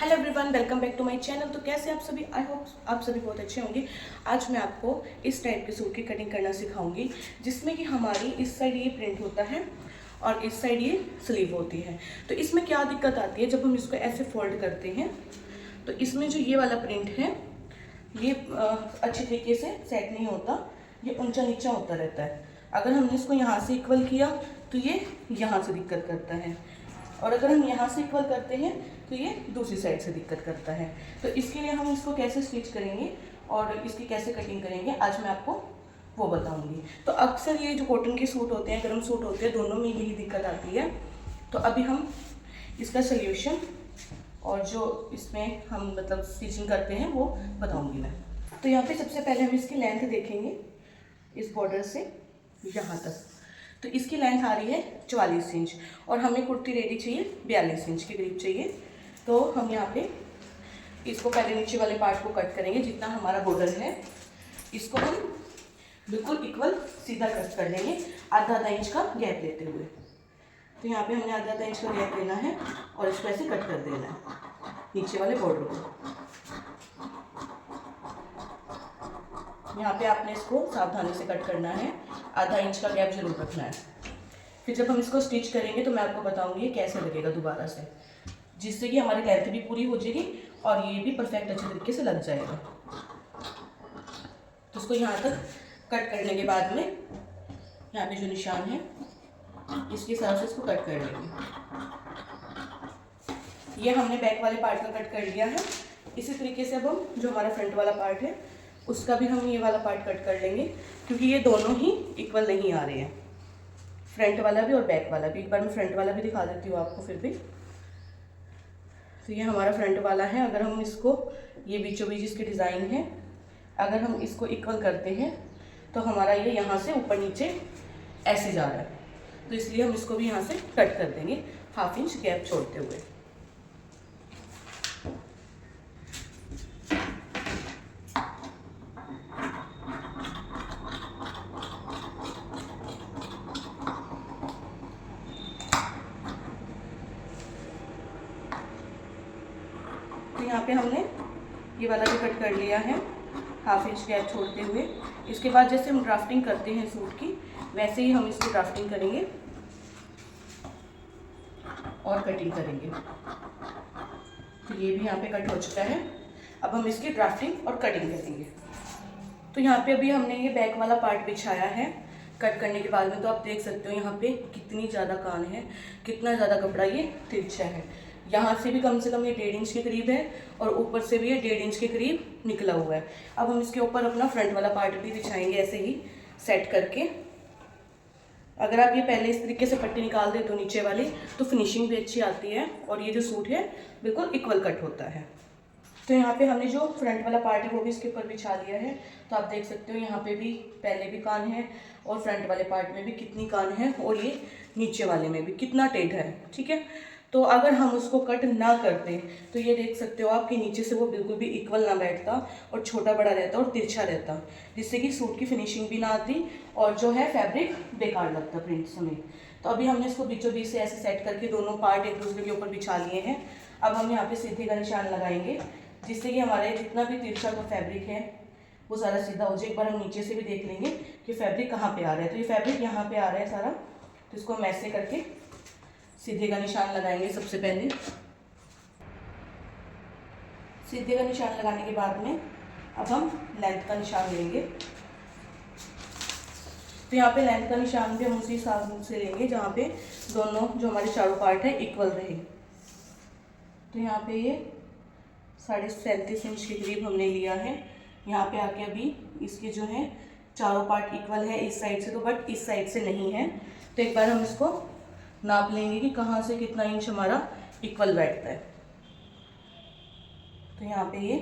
Hello everyone, welcome back to my channel. तो कैसे आप सभी? आई होप आप सभी बहुत अच्छे होंगे। आज मैं आपको इस टाइप के सूट की कटिंग करना सिखाऊंगी, जिसमें कि हमारी इस साइड ये प्रिंट होता है और इस साइड ये स्लीव होती है। तो इसमें क्या दिक्कत आती है, जब हम इसको ऐसे फोल्ड करते हैं तो इसमें जो ये वाला प्रिंट है ये अच्छी तरीके से सेट नहीं होता, ये ऊंचा नीचा होता रहता है। अगर हमने इसको यहाँ से इक्वल किया तो ये यहाँ से दिक्कत करता है, और अगर हम यहाँ से इक्वल करते हैं तो ये दूसरी साइड से दिक्कत करता है। तो इसके लिए हम इसको कैसे स्टिच करेंगे और इसकी कैसे कटिंग करेंगे, आज मैं आपको वो बताऊंगी। तो अक्सर ये जो कॉटन के सूट होते हैं, गर्म सूट होते हैं, दोनों में यही दिक्कत आती है। तो अभी हम इसका सोल्यूशन और जो इसमें हम मतलब स्टिचिंग करते हैं वो बताऊंगी मैं। तो यहाँ पे सबसे पहले हम इसकी लेंथ देखेंगे, इस बॉर्डर से यहाँ तक। तो इसकी लेंथ आ रही है 44 इंच और हमें कुर्ती रेडी चाहिए 42 इंच के करीब चाहिए। तो हम यहाँ पे इसको पहले नीचे वाले पार्ट को कट करेंगे, जितना हमारा बॉर्डर है इसको हम बिल्कुल इक्वल सीधा कट कर लेंगे, आधा आधा इंच का गैप लेते हुए। तो यहाँ पे हमने आधा आधा इंच का गैप लेना है और इसको ऐसे कट कर देना है नीचे वाले बॉर्डर को। यहाँ पे आपने इसको सावधानी से कट करना है, आधा इंच का गैप जरूर रखना है। फिर जब हम इसको स्टिच करेंगे तो मैं आपको बताऊंगी कैसे लगेगा दोबारा से, जिससे कि हमारी लेंथ भी पूरी हो जाएगी और ये भी परफेक्ट अच्छे तरीके से लग जाएगा। तो इसको यहाँ तक कट करने के बाद में यहाँ पे जो निशान है इसके हिसाब से इसको कट कर लेंगे। ये हमने बैक वाले पार्ट का कट कर लिया है। इसी तरीके से अब हम जो हमारा फ्रंट वाला पार्ट है उसका भी हम ये वाला पार्ट कट कर लेंगे, क्योंकि ये दोनों ही इक्वल नहीं आ रहे हैं, फ्रंट वाला भी और बैक वाला भी। एक बार मैं फ्रंट वाला भी दिखा देती हूँ आपको फिर भी। तो ये हमारा फ्रंट वाला है। अगर हम इसको, ये बीचों बीच इसकी डिज़ाइन है, अगर हम इसको इक्वल करते हैं तो हमारा ये यहाँ से ऊपर नीचे ऐसे जा रहा है। तो इसलिए हम इसको भी यहाँ से कट कर देंगे, हाफ इंच गैप छोड़ते हुए। तो यहाँ पे हमने ये वाला भी कट कर लिया है, हाफ इंच गैप छोड़ते हुए। इसके बाद जैसे हम ड्राफ्टिंग करते हैं सूट की, वैसे ही हम इसकी ड्राफ्टिंग करेंगे और कटिंग करेंगे। तो ये भी यहाँ पे कट हो चुका है। अब हम इसकी ड्राफ्टिंग और कटिंग करेंगे। तो यहाँ पे अभी हमने ये बैक वाला पार्ट बिछाया है कट करने के बाद में। तो आप देख सकते हो यहाँ पे कितनी ज़्यादा कान है, कितना ज़्यादा कपड़ा ये तिरछा है। यहाँ से भी कम से कम ये 1.5 इंच के करीब है और ऊपर से भी ये 1.5 इंच के करीब निकला हुआ है। अब हम इसके ऊपर अपना फ्रंट वाला पार्ट भी बिछाएंगे ऐसे ही सेट करके। अगर आप ये पहले इस तरीके से पट्टी निकाल दे तो नीचे वाली, तो फिनिशिंग भी अच्छी आती है और ये जो सूट है बिल्कुल इक्वल कट होता है। तो यहाँ पे हमने जो फ्रंट वाला पार्ट है वो भी इसके ऊपर बिछा लिया है। तो आप देख सकते हो यहाँ पे भी पहले भी कान है और फ्रंट वाले पार्ट में भी कितनी कान है और ये नीचे वाले में भी कितना टेढ़ा है। ठीक है, तो अगर हम उसको कट ना करते तो ये देख सकते हो आप कि नीचे से वो बिल्कुल भी इक्वल ना बैठता और छोटा बड़ा रहता और तिरछा रहता, जिससे कि सूट की फिनिशिंग भी ना आती और जो है फैब्रिक बेकार लगता प्रिंट समेत। तो अभी हमने इसको बीचों बीच से ऐसे सेट करके दोनों पार्ट एक दूसरे के ऊपर बिछा लिए हैं। अब हम यहाँ पे सीधे का निशान लगाएंगे, जिससे कि हमारे जितना भी तिरछा का फैब्रिक है वो सारा सीधा हो जाए। एक बार हम नीचे से भी देख लेंगे कि फैब्रिक कहाँ पे आ रहा है। तो ये फैब्रिक यहाँ पे आ रहा है सारा, तो इसको हम ऐसे करके सीधे का निशान लगाएंगे। सबसे पहले सीधे का निशान लगाने के बाद में अब हम लेंथ का निशान लेंगे। तो यहाँ पे लेंथ का निशान भी हम उसी हिसाब से लेंगे जहाँ पे दोनों जो हमारे चारों पार्ट है इक्वल रहे। तो यहाँ पे ये 37.5 इंच के करीब हमने लिया है। यहाँ पे आके अभी इसके जो है चारों पार्ट इक्वल है इस साइड से, तो बट इस साइड से नहीं है। तो एक बार हम इसको नाप लेंगे कि कहाँ से कितना इंच हमारा इक्वल बैठता है। तो यहाँ पे ये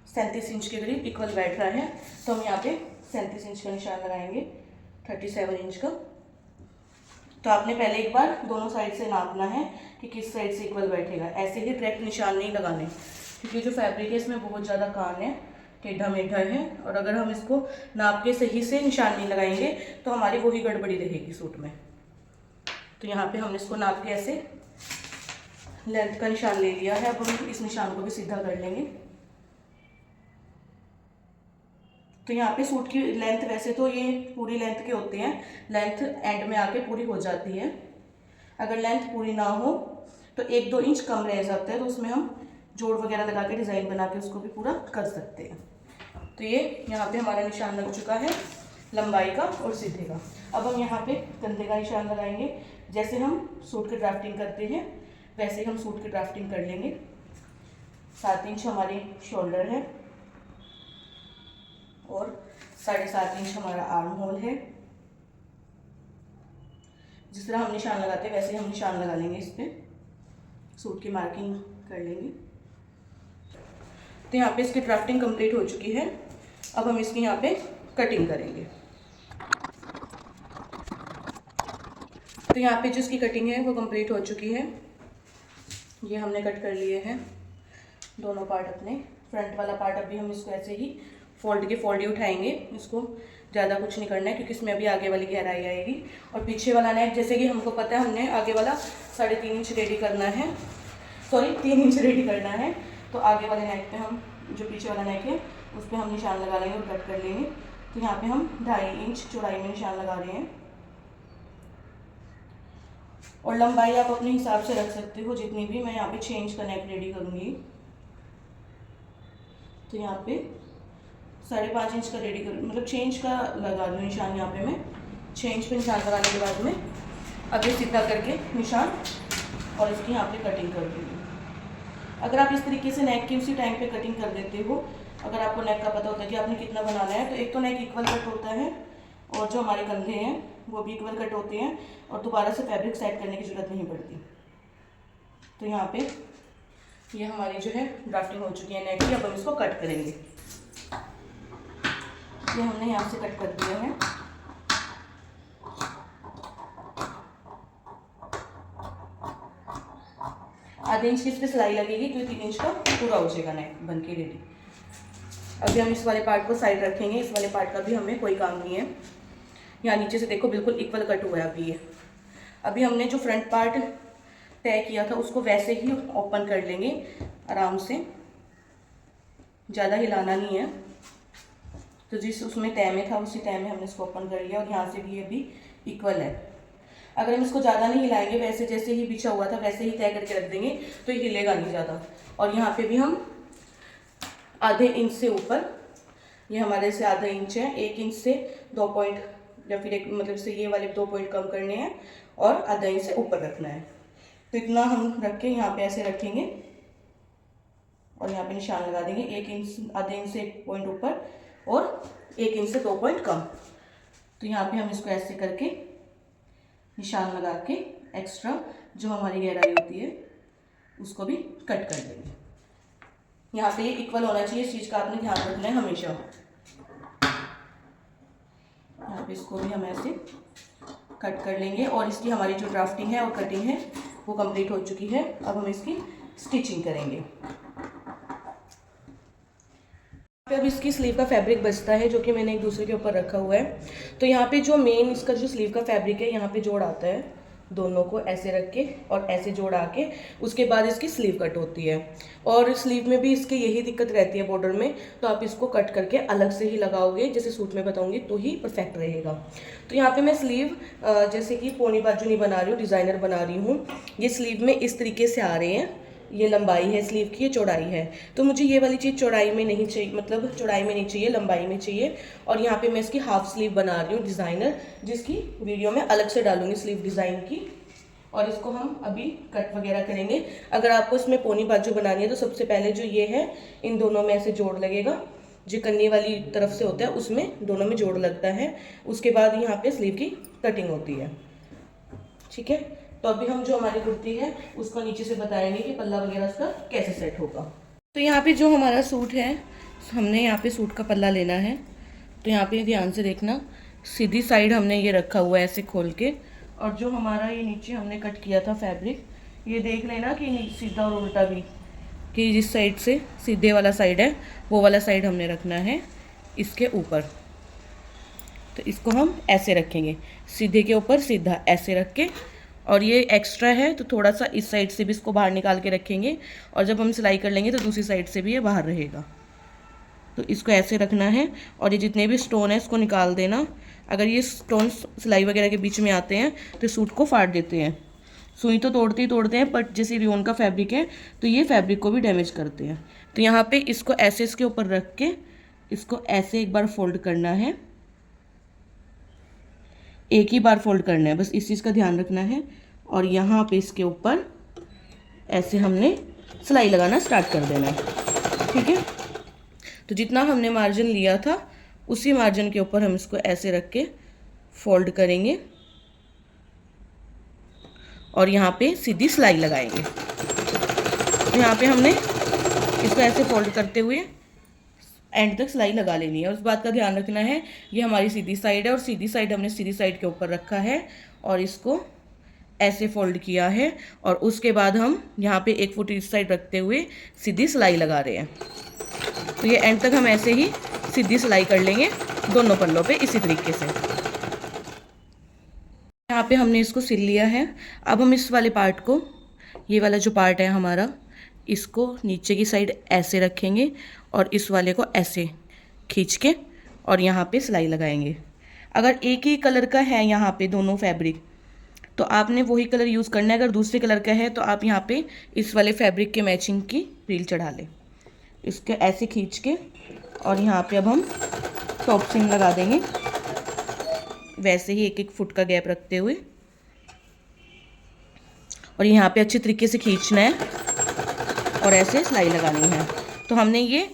37 इंच के करीब इक्वल बैठ रहा है। तो हम यहाँ पे 37 इंच का निशान लगाएंगे, 37 इंच का। तो आपने पहले एक बार दोनों साइड से नापना है कि किस साइड से इक्वल बैठेगा। ऐसे ही डायरेक्ट निशान नहीं लगाने, क्योंकि जो फैब्रिक है इसमें बहुत ज़्यादा कान है, टेढ़ा मेढ़ा है, और अगर हम इसको नाप के सही से निशान नहीं लगाएंगे तो हमारी वही गड़बड़ी रहेगी सूट में। तो यहाँ पे हमने इसको नाप के ऐसे लेंथ का निशान ले लिया है। अब हम इस निशान को भी सीधा कर लेंगे। तो यहाँ पे सूट की लेंथ वैसे तो ये पूरी लेंथ के होते हैं, लेंथ एंड में आके पूरी हो जाती है। अगर लेंथ पूरी ना हो तो 1-2 इंच कम रह जाता है, तो उसमें हम जोड़ वगैरह लगा के डिज़ाइन बना के उसको भी पूरा कर सकते हैं। तो ये यहाँ पे हमारा निशान लग चुका है लंबाई का और सीधे का। अब हम यहाँ पे कंधे का निशान लगाएंगे। जैसे हम सूट की ड्राफ्टिंग करते हैं वैसे ही हम सूट की ड्राफ्टिंग कर लेंगे। 7 इंच हमारी शोल्डर है और 7.5 इंच हमारा आर्म होल है। जिस तरह हम निशान लगाते हैं वैसे ही हम निशान लगा लेंगे, इस पर सूट की मार्किंग कर लेंगे। तो यहाँ पे इसकी ड्राफ्टिंग कंप्लीट हो चुकी है। अब हम इसकी यहाँ पे कटिंग करेंगे। तो यहाँ पे जो इसकी कटिंग है वो कंप्लीट हो चुकी है। ये हमने कट कर लिए हैं दोनों पार्ट अपने। फ्रंट वाला पार्ट अभी हम इसको ऐसे ही फोल्ड ही उठाएंगे, इसको ज़्यादा कुछ नहीं करना है क्योंकि इसमें अभी आगे वाली गहराई आएगी। और पीछे वाला नेक जैसे कि हमको पता है हमने आगे वाला 3.5 इंच रेडी करना है, 3 इंच रेडी करना है। तो आगे वाले नेक पे हम जो पीछे वाला नेक है उस पर हम निशान लगा लेंगे और कट कर लेंगे। तो यहाँ पे हम 2.5 इंच चौड़ाई में निशान लगा रहे हैं। और लंबाई आप अपने हिसाब से रख सकते हो जितनी भी। मैं यहाँ पे 6 इंच का नेक रेडी करूँगी। तो यहाँ पे 5.5 इंच का रेडी कर, मतलब 6 इंच का लगा दूँ निशान। यहाँ पे मैं 6 इंच पे निशान लगाने के बाद में अब ये सीधा करके निशान और इसकी यहाँ पे कटिंग कर दूँगी। अगर आप इस तरीके से नेक की उसी टाइम पे कटिंग कर देते हो, अगर आपको नेक का पता होता है कि आपने कितना बनाना है, तो एक तो नेक इक्वल कट होता है और जो हमारे कंधे हैं वो भी इक्वल कट होते हैं और दोबारा से फैब्रिक सेट करने की ज़रूरत नहीं पड़ती। तो यहाँ पे ये हमारी जो है ड्राफ्टिंग हो चुकी है नेक की। अब हम इसको कट करेंगे। ये हमने यहाँ से कट कर दिया है। आधे इंच की इस पर सिलाई लगेगी क्योंकि 3 इंच का पूरा हो जाएगा नेक बन के रेडी। अभी हम इस वाले पार्ट को साइड रखेंगे। इस वाले पार्ट का भी हमें कोई काम नहीं है। यहाँ नीचे से देखो बिल्कुल इक्वल कट हुआ है अभी ये। अभी हमने जो फ्रंट पार्ट तय किया था उसको वैसे ही ओपन कर लेंगे आराम से, ज़्यादा हिलाना नहीं है। तो जिस उसमें तय में था उसी तय में हमने इसको ओपन कर लिया और यहाँ से भी ये भी इक्वल है। अगर हम इसको ज़्यादा नहीं हिलाएंगे, वैसे जैसे ही बिछा हुआ था वैसे ही तय करके रख देंगे तो ये हिलेगा नहीं ज़्यादा। और यहाँ पे भी हम आधे इंच से ऊपर, ये हमारे से आधा इंच है, 1 इंच से 2 पॉइंट या फिर एक मतलब से ये वाले 2 पॉइंट कम करने हैं और आधा इंच से ऊपर रखना है। तो इतना हम रख के यहाँ पे ऐसे रखेंगे और यहाँ पे निशान लगा देंगे 1 इंच, आधे इंच से 1 पॉइंट ऊपर और 1 इंच से 2 पॉइंट कम। तो यहाँ पे हम इसको ऐसे करके निशान लगा के एक्स्ट्रा जो हमारी गहराई होती है उसको भी कट कर देंगे। यहाँ पे ये इक्वल होना चाहिए, इस चीज़ का आपने ध्यान रखना है हमेशा। यहाँ पे इसको भी हम ऐसे कट कर लेंगे और इसकी हमारी जो ड्राफ्टिंग है और कटिंग है वो कंप्लीट हो चुकी है। अब हम इसकी स्टिचिंग करेंगे। अब इसकी स्लीव का फैब्रिक बचता है जो कि मैंने एक दूसरे के ऊपर रखा हुआ है। तो यहाँ पे जो मेन इसका जो स्लीव का फैब्रिक है यहाँ पे जोड़ आता है, दोनों को ऐसे रख के और ऐसे जोड़ आके उसके बाद इसकी स्लीव कट होती है। और स्लीव में भी इसकी यही दिक्कत रहती है बॉर्डर में, तो आप इसको कट करके अलग से ही लगाओगे जैसे सूट में बताऊंगी तो ही परफेक्ट रहेगा। तो यहाँ पे मैं स्लीव जैसे कि पौनी बाजू नहीं बना रही हूँ, डिज़ाइनर बना रही हूँ। ये स्लीव में इस तरीके से आ रहे हैं, ये लंबाई है स्लीव की, ये चौड़ाई है। तो मुझे ये वाली चीज़ चौड़ाई में नहीं चाहिए, मतलब चौड़ाई में नहीं चाहिए, लंबाई में चाहिए। और यहाँ पे मैं इसकी हाफ स्लीव बना रही हूँ डिज़ाइनर, जिसकी वीडियो में अलग से डालूंगी स्लीव डिज़ाइन की। और इसको हम अभी कट वगैरह करेंगे। अगर आपको इसमें पौनी बाजू बनानी है तो सबसे पहले जो ये है इन दोनों में ऐसे जोड़ लगेगा, जो कन्नी वाली तरफ से होता है उसमें दोनों में जोड़ लगता है। उसके बाद यहाँ पे स्लीव की कटिंग होती है। ठीक है, तो अभी हम जो हमारी कुर्ती है उसको नीचे से बताएंगे कि पल्ला वगैरह उसका कैसे सेट होगा। तो यहाँ पे जो हमारा सूट है, हमने यहाँ पे सूट का पल्ला लेना है। तो यहाँ पे ध्यान से देखना, सीधी साइड हमने ये रखा हुआ है ऐसे खोल के, और जो हमारा ये नीचे हमने कट किया था फैब्रिक, ये देख लेना कि सीधा और उल्टा भी, कि जिस साइड से सीधे वाला साइड है वो वाला साइड हमने रखना है इसके ऊपर। तो इसको हम ऐसे रखेंगे, सीधे के ऊपर सीधा ऐसे रख के, और ये एक्स्ट्रा है तो थोड़ा सा इस साइड से भी इसको बाहर निकाल के रखेंगे, और जब हम सिलाई कर लेंगे तो दूसरी साइड से भी ये बाहर रहेगा। तो इसको ऐसे रखना है, और ये जितने भी स्टोन है इसको निकाल देना। अगर ये स्टोन सिलाई वगैरह के बीच में आते हैं तो सूट को फाड़ देते हैं। सुई तो तोड़ते ही तोड़ते हैं, बट जैसे रियोन का फैब्रिक है तो ये फैब्रिक को भी डैमेज करते हैं। तो यहाँ पे इसको ऐसे इसके ऊपर रख के इसको ऐसे एक बार फोल्ड करना है, एक ही बार फोल्ड करना है, बस इस चीज़ का ध्यान रखना है। और यहाँ पे इसके ऊपर ऐसे हमने सिलाई लगाना स्टार्ट कर देना है, ठीक है। तो जितना हमने मार्जिन लिया था उसी मार्जिन के ऊपर हम इसको ऐसे रख के फोल्ड करेंगे और यहाँ पे सीधी सिलाई लगाएंगे। तो यहाँ पे हमने इसको ऐसे फोल्ड करते हुए एंड तक सिलाई लगा लेनी है। उस बात का ध्यान रखना है, ये हमारी सीधी साइड है और सीधी साइड हमने सीधी साइड के ऊपर रखा है और इसको ऐसे फोल्ड किया है, और उसके बाद हम यहाँ पे एक फुट इस साइड रखते हुए सीधी सिलाई लगा रहे हैं। तो ये एंड तक हम ऐसे ही सीधी सिलाई कर लेंगे दोनों पल्लों पे इसी तरीके से। यहाँ पे हमने इसको सिल लिया है। अब हम इस वाले पार्ट को, ये वाला जो पार्ट है हमारा, इसको नीचे की साइड ऐसे रखेंगे और इस वाले को ऐसे खींच के और यहाँ पे सिलाई लगाएंगे। अगर एक ही कलर का है यहाँ पे दोनों फैब्रिक तो आपने वही कलर यूज़ करना है। अगर दूसरे कलर का है तो आप यहाँ पे इस वाले फैब्रिक के मैचिंग की रील चढ़ा लें। इसके ऐसे खींच के और यहाँ पे अब हम टॉप सीम लगा देंगे, वैसे ही एक एक फुट का गैप रखते हुए, और यहाँ पे अच्छे तरीके से खींचना है और ऐसे सिलाई लगानी है। तो हमने ये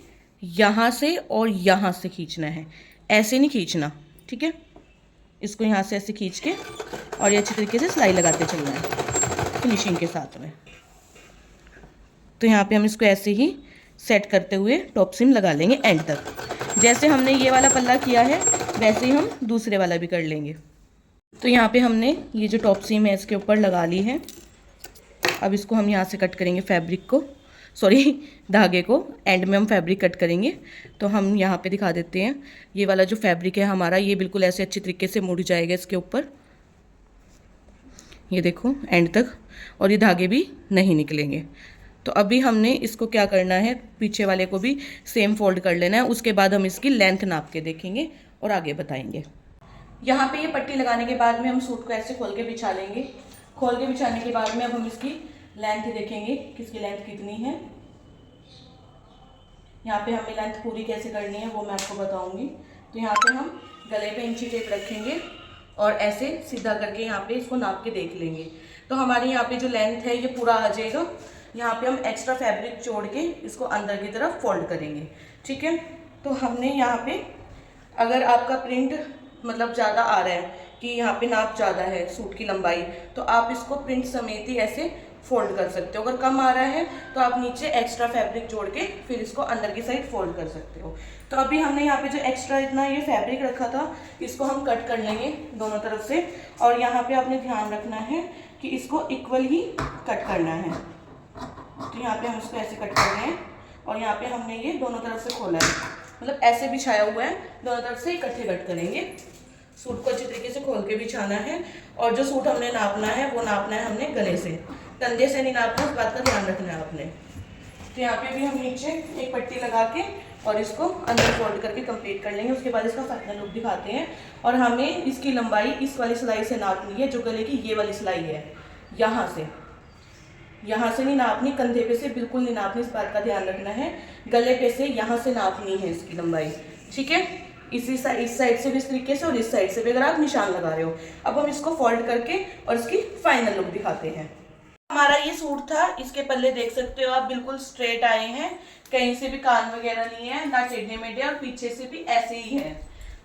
यहाँ से और यहाँ से खींचना है, ऐसे नहीं खींचना, ठीक है। इसको यहाँ से ऐसे खींच के और ये अच्छे तरीके से सिलाई लगाते चलना है फिनिशिंग के साथ में। तो यहाँ पे हम इसको ऐसे ही सेट करते हुए टॉप सीम लगा लेंगे एंड तक। जैसे हमने ये वाला पल्ला किया है वैसे ही हम दूसरे वाला भी कर लेंगे। तो यहाँ पे हमने ये जो टॉप सीम है इसके ऊपर लगा ली है। अब इसको हम यहाँ से कट करेंगे फैब्रिक को, सॉरी धागे को, एंड में हम फैब्रिक कट करेंगे। तो हम यहाँ पे दिखा देते हैं, ये वाला जो फैब्रिक है हमारा ये बिल्कुल ऐसे अच्छे तरीके से मुड़ जाएगा इसके ऊपर, ये देखो एंड तक, और ये धागे भी नहीं निकलेंगे। तो अभी हमने इसको क्या करना है, पीछे वाले को भी सेम फोल्ड कर लेना है। उसके बाद हम इसकी लेंथ नाप के देखेंगे और आगे बताएंगे। यहाँ पे ये पट्टी लगाने के बाद में हम सूट को ऐसे खोल के बिछा लेंगे। खोल के बिछाने के बाद में अब हम इसकी लेंथ देखेंगे कि इसकी लेंथ कितनी है। यहाँ पे हमें लेंथ पूरी कैसे करनी है वो मैं आपको बताऊंगी। तो यहाँ पे हम गले पे इंची टेप रखेंगे और ऐसे सीधा करके यहाँ पे इसको नाप के देख लेंगे। तो हमारी यहाँ पे जो लेंथ है ये पूरा आ जाएगा। यहाँ पे हम एक्स्ट्रा फैब्रिक जोड़ के इसको अंदर की तरफ फोल्ड करेंगे, ठीक है। तो हमने यहाँ पे, अगर आपका प्रिंट मतलब ज़्यादा आ रहा है कि यहाँ पे नाप ज़्यादा है सूट की लंबाई, तो आप इसको प्रिंट समेत ही ऐसे फोल्ड कर सकते हो। अगर कम आ रहा है तो आप नीचे एक्स्ट्रा फैब्रिक जोड़ के फिर इसको अंदर की साइड फोल्ड कर सकते हो। तो अभी हमने यहाँ पे जो एक्स्ट्रा इतना ये फैब्रिक रखा था इसको हम कट कर लेंगे दोनों तरफ से, और यहाँ पे आपने ध्यान रखना है कि इसको इक्वल ही कट करना है। तो यहाँ पे हम इसको ऐसे कट कर रहे हैं और यहाँ पे हमने ये दोनों तरफ से खोला है, मतलब ऐसे बिछाया हुआ है, दोनों तरफ से इकट्ठे कट करेंगे। सूट को अच्छी तरीके से खोल के बिछाना है, और जो सूट हमने नापना है वो नापना है हमने गले से, कंधे से नहीं नापना, उस बात का ध्यान रखना है आपने। तो यहाँ पे भी हम नीचे एक पट्टी लगा के और इसको अंदर फोल्ड करके कंप्लीट कर लेंगे। उसके बाद इसका फाइनल लुक दिखाते हैं। और हमें इसकी लंबाई इस वाली सिलाई से नापनी है, जो गले की ये वाली सिलाई है, यहाँ से नहीं नापनी, कंधे पे से बिल्कुल नहीं नापनी, इस बात का ध्यान रखना है। गले पे से यहाँ से नापनी है इसकी लंबाई, ठीक है। इस साइड से भी इस तरीके से और इस साइड से भी अगर आप निशान लगा रहे हो। अब हम इसको फोल्ड करके और इसकी फाइनल लुक दिखाते हैं। हमारा ये सूट था, इसके पल्ले देख सकते हो आप बिल्कुल स्ट्रेट आए हैं, कहीं से भी कान वगैरह नहीं है, ना टेढ़े मेढ़े, और पीछे से भी ऐसे ही है।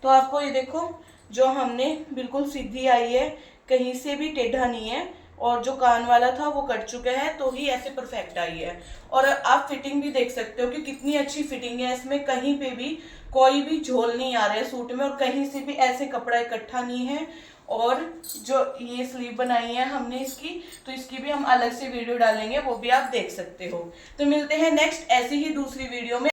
तो आपको ये देखो जो हमने बिल्कुल सीधी आई है, कहीं से भी टेढ़ा नहीं है, और जो कान वाला था वो कट चुका है, तो ही ऐसे परफेक्ट आई है। और आप फिटिंग भी देख सकते हो कि कितनी अच्छी फिटिंग है इसमें, कहीं पे भी कोई भी झोल नहीं आ रहा है सूट में, और कहीं से भी ऐसे कपड़ा इकट्ठा नहीं है। और जो ये स्लीव बनाई है हमने इसकी, तो इसकी भी हम अलग से वीडियो डालेंगे, वो भी आप देख सकते हो। तो मिलते हैं नेक्स्ट ऐसी ही दूसरी वीडियो में।